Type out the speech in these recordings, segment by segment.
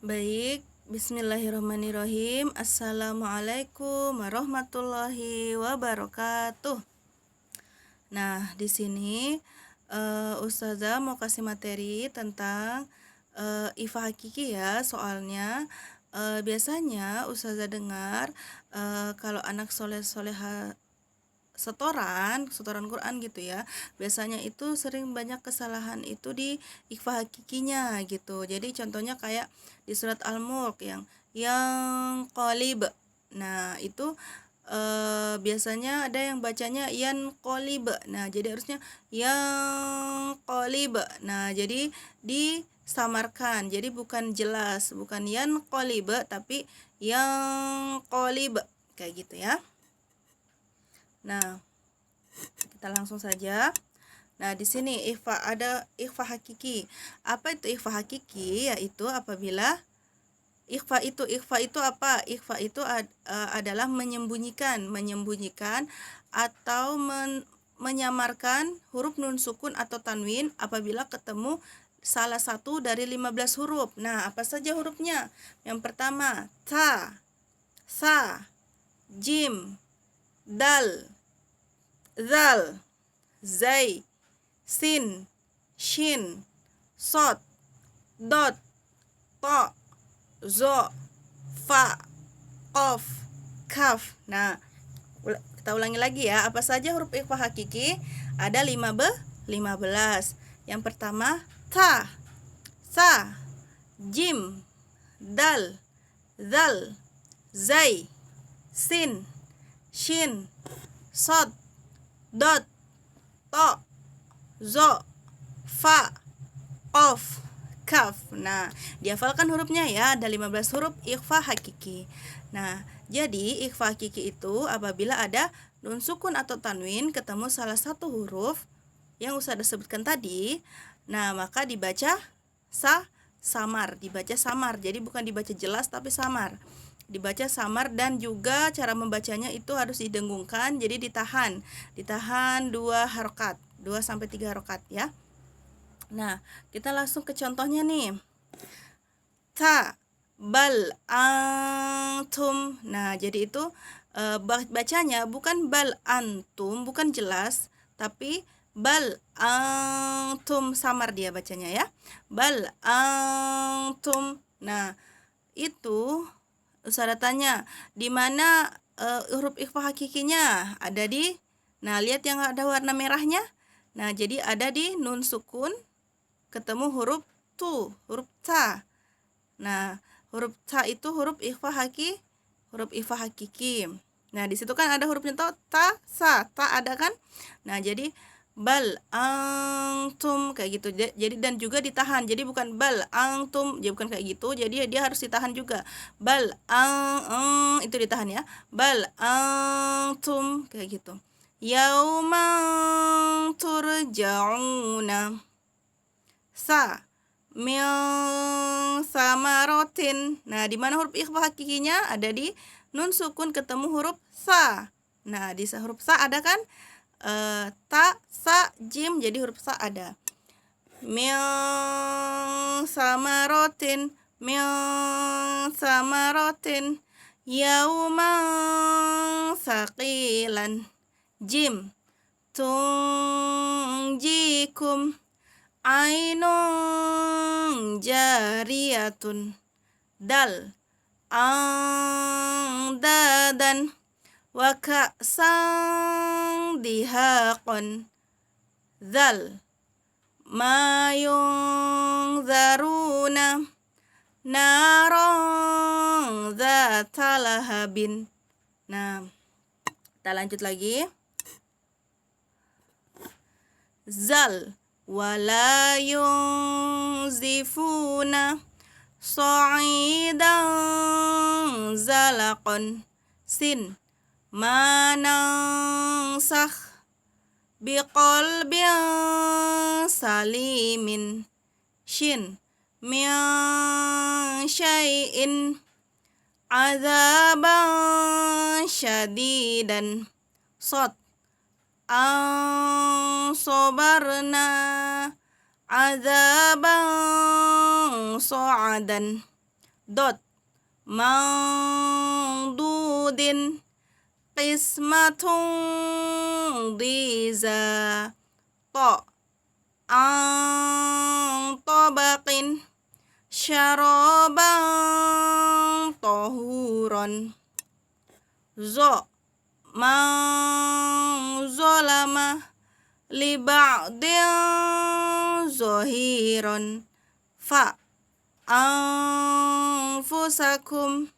Baik, bismillahirrahmanirrahim. Assalamualaikum warahmatullahi wabarakatuh. Nah, di sini Ustazah mau kasih materi tentang IFA hakiki ya. Soalnya biasanya Ustazah dengar kalau anak soleh soleha setoran Quran gitu ya. Biasanya itu sering banyak kesalahan itu di ikhfa hakikinya gitu. Jadi contohnya kayak di surat Al-Mulk yang qalib. Nah, itu biasanya ada yang bacanya yan qalib. Nah, jadi harusnya yang qalib. Nah, jadi disamarkan. Jadi bukan jelas, bukan yan qalib tapi yang qalib kayak gitu ya. Nah, kita langsung saja. Nah, di sini ada ikhfa hakiki. Apa itu ikhfa hakiki? Yaitu apabila ikhfa itu apa? Ikhfa itu adalah menyembunyikan atau menyamarkan huruf nun sukun atau tanwin apabila ketemu salah satu dari 15 huruf. Nah, apa saja hurufnya? Yang pertama, ta, sa, jim, dal, zal, zai, sin, shin, sod, dot, to, zo, fa, qaf, kaf. Nah, kita ulangi lagi ya. Apa saja huruf ikhfa hakiki? Ada 15. Yang pertama, ta, sa, jim, dal, zal, zai, sin, shin, sod, dot, to, zo, fa, qaf, kaf. Nah, dihafalkan hurufnya ya, ada 15 huruf ikhfa hakiki. Nah, jadi ikhfa hakiki itu apabila ada nun sukun atau tanwin ketemu salah satu huruf yang Ustazah sebutkan tadi, nah maka dibaca dibaca samar. Jadi bukan dibaca jelas tapi samar. Dibaca samar dan juga cara membacanya itu harus didengungkan, jadi ditahan 2 harokat, 2 sampai 3 harokat ya. Nah, kita langsung ke contohnya nih. Ta, bal, antum. Nah, jadi itu bacanya bukan bal antum, bukan jelas, tapi bal antum, samar dia bacanya ya. Bal antum. Nah, itu Ustazah tanya, di mana huruf ikhfa hakikinya? Ada di, nah lihat yang ada warna merahnya. Nah, jadi ada di nun sukun ketemu huruf huruf ta. Nah, huruf ta itu huruf ikhfa hakiki. Nah, di situ kan ada hurufnya ta, sa, ta ada kan? Nah, jadi bal antum kayak gitu. Jadi dan juga ditahan. Jadi bukan bal antum, jadi bukan kayak gitu. Jadi dia harus ditahan juga. Bal itu ditahan ya. Bal antum kayak gitu. Yaumang turja'una. Sa, min samarotin. Nah, di mana huruf ikhfa hakikinya? Ada di nun sukun ketemu huruf sa. Nah, di huruf sa ada kan? Ta, sa, jim, jadi huruf sa ada. Min samarotin, yauman saqilan. Jim, tungjikum, ainun jariyatun. Dal, dadan, wa ka'san dihaqan. Zal, ma yunzaruna, naron zata lahabin. Nah, kita lanjut lagi. Zal, wala yunzifuna, sa'idan zalaqan. Sin, manansakh biqalbin salimin. Shin, min syai'in azaban syadidan. Sod, ansobarna azaban so'adan. dot mangdudin qismatun diza to ang tabaqin syaraban tahuran zo man zolama li ba'din zahiran fa anfusakum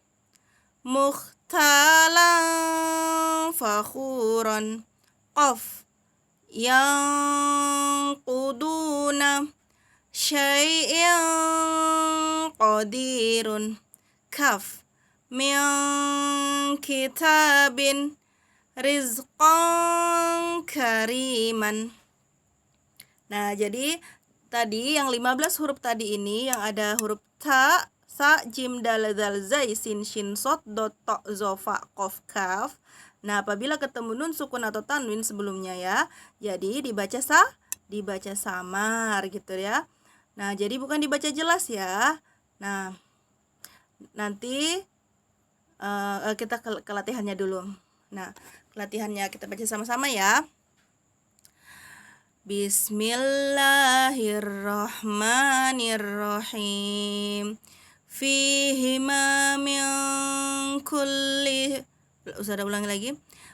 mukhtalan fakhuran qaf yang quduna syai'an qadirun kaf min kitabin rizqan kariman. Nah, jadi tadi yang 15 huruf tadi ini yang ada huruf ta, sa, jim, dal, zal, zai, sin, shin, sod, dot, to, zo, fa, qof, kaf. Nah, apabila ketemu nun sukun atau tanwin sebelumnya ya, jadi dibaca samar gitu ya. Nah, jadi bukan dibaca jelas ya. Nah, nanti kita ke latihannya dulu. Nah, latihannya kita baca sama-sama ya. Bismillahirrahmanirrahim. Fihima min kulli, usah ulangi lagi.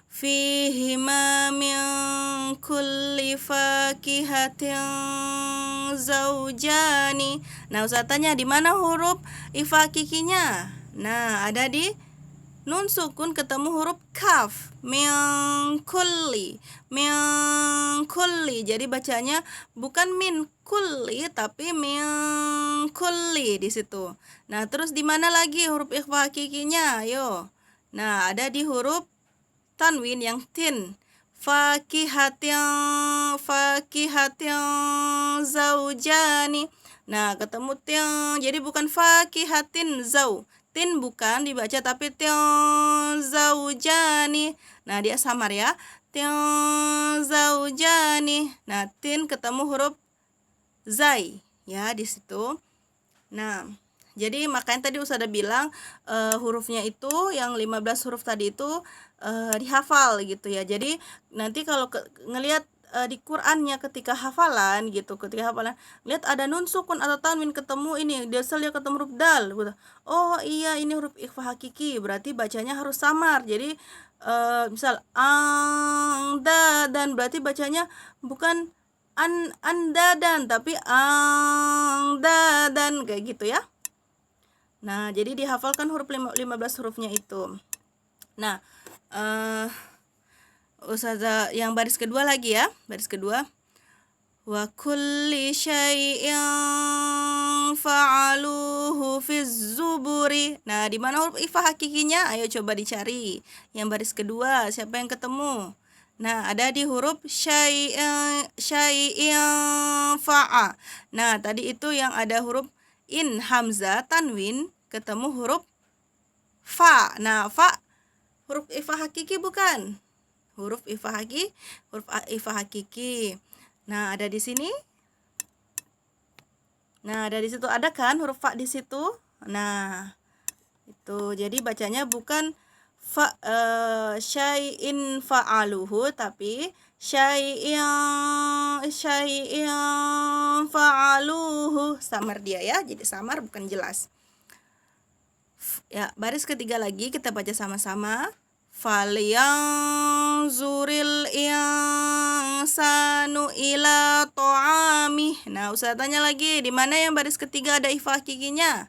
Fihima min kulli fakihatin zaujani. Nah, Ustaz tanya di mana huruf ifakikinya? Nah, ada di nun sukun ketemu huruf kaf. Min kulli. Jadi bacanya bukan min kulli tapi min kulli di situ. Nah, terus di mana lagi huruf ikhfa hakikinya? Ayo. Nah, ada di huruf tanwin yang tin. Fakihatin zaujani. Nah, ketemu tin. Jadi bukan fakihatin zau. Tin bukan dibaca tapi tin zaujani. Nah, dia samar ya. Tin zaujani. Nah, tin ketemu huruf zai ya di situ. Nah, jadi makanya tadi Ustazah bilang hurufnya itu yang 15 huruf tadi itu dihafal gitu ya. Jadi nanti kalau ngelihat di Qur'annya ketika hafalan gitu, lihat ada nun sukun atau tanwin ketemu ini, dia ketemu huruf dal gitu. Oh iya, ini huruf ikhfa hakiki, berarti bacanya harus samar. Jadi misal anda dan berarti bacanya bukan anda dan tapi anda dan kayak gitu ya. Nah, jadi dihafalkan huruf 15 hurufnya itu. Nah, Ustazah yang baris kedua lagi ya. Baris kedua. Wa kulli syai'in fa'aluhu fiz zuburi. Nah, di mana huruf ifa hakikinya? Ayo coba dicari. Yang baris kedua, siapa yang ketemu? Nah, ada di huruf syai'in fa'a. Nah, tadi itu yang ada huruf in hamzah tanwin ketemu huruf fa. Nah, fa huruf ifa hakiki bukan? Huruf ifa hakiki. Nah, ada di sini. Nah, ada di situ, ada kan huruf fa di situ? Nah, itu. Jadi bacanya bukan fa syai'in fa'aluhu tapi syai'in fa'aluhu. Samar dia ya. Jadi samar bukan jelas. Ya, baris ketiga lagi kita baca sama-sama. Falyanzuril insanu ila ta'amih. Nah, Ustaz tanya lagi, di mana yang baris ketiga ada ifa hakikinya?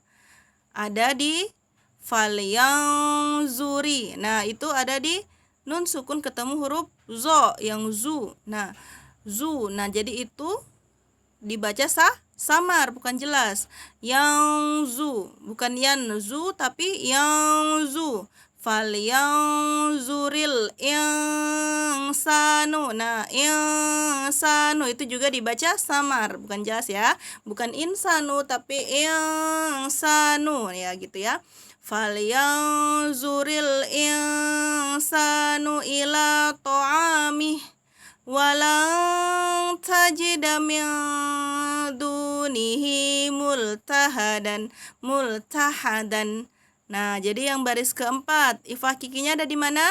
Ada di falyanzuri. Nah, itu ada di nun sukun ketemu huruf zo yang zu. Nah, zu. Nah, jadi itu dibaca samar bukan jelas. Yang zu, bukan yan zu tapi yang zu. Falyanzuril insanu. Nah, insanu itu juga dibaca samar, bukan jelas ya. Bukan insanu tapi insanu ya gitu ya. Falyanzuril insanu ila ta'amih walang tajida min dunihi multahadan. Nah, jadi yang baris keempat, ifa hakikinya ada di mana?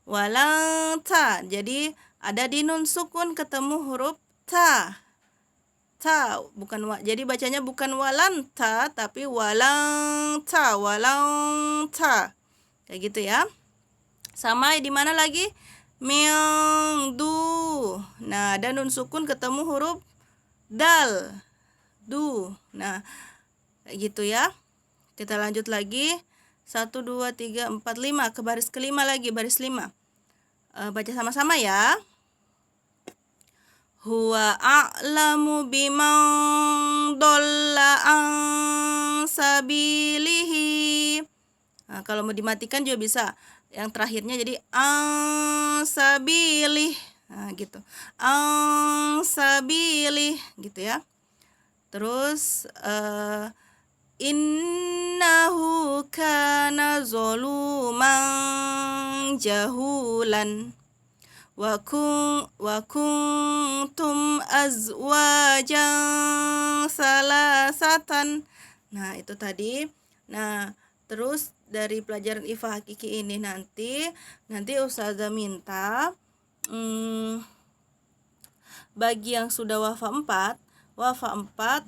Walang ta. Jadi ada di nun sukun ketemu huruf ta. Ta, bukan wa. Jadi bacanya bukan walanta tapi walang ta, walang ta. Kayak gitu ya. Sama di mana lagi? Du. Nah, ada nun sukun ketemu huruf dal. Du. Nah, kayak gitu ya. Kita lanjut lagi. 1, 2, 3, 4, 5. Ke baris kelima lagi, baris 5. Baca sama-sama ya. Huwa a'lamu biman dolla an sabilihi. Nah, kalau mau dimatikan juga bisa. Yang terakhirnya jadi ansabilih. Nah, gitu. Ansabilih gitu ya. Terus innahu kana zoluman jahulan wa kuntum azwajan salasatan. Nah, itu tadi. Nah, terus dari pelajaran ifa hakiki ini nanti Ustazah minta bagi yang sudah wafa 4,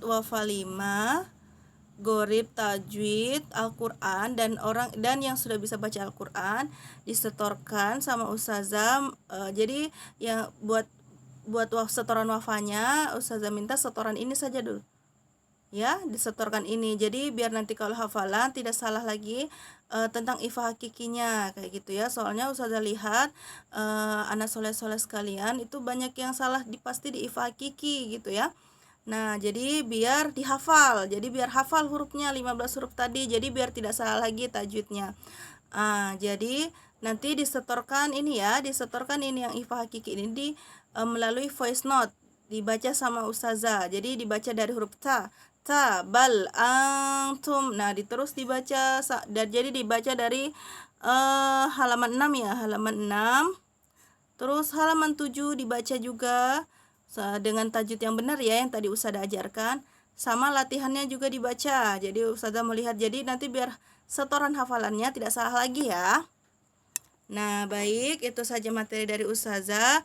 wafa 5, gorib, tajwid, Al-Quran dan yang sudah bisa baca Al-Quran disetorkan sama Ustazah. Jadi ya buat setoran wafanya Ustazah minta setoran ini saja dulu. Ya, disetorkan ini. Jadi biar nanti kalau hafalan tidak salah lagi tentang ifa hakikinya kayak gitu ya. Soalnya Ustazah lihat anak soleh-soleh sekalian itu banyak yang salah pasti di ifa hakiki gitu ya. Nah, jadi biar dihafal. Jadi biar hafal hurufnya 15 huruf tadi. Jadi biar tidak salah lagi tajwidnya. Jadi nanti disetorkan ini ya, yang ifa hakiki ini melalui voice note dibaca sama Ustazah. Jadi dibaca dari huruf ta, bal antum. Nah, terus dibaca jadi dibaca dari halaman 6 ya, halaman 6. Terus halaman 7 dibaca juga dengan tajwid yang benar ya, yang tadi Ustazah ajarkan. Sama latihannya juga dibaca. Jadi Ustazah melihat, jadi nanti biar setoran hafalannya tidak salah lagi ya. Nah, baik, itu saja materi dari Ustazah.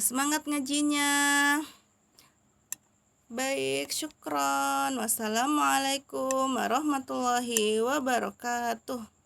Semangat ngajinya. Baik, syukron. Wassalamualaikum warahmatullahi wabarakatuh.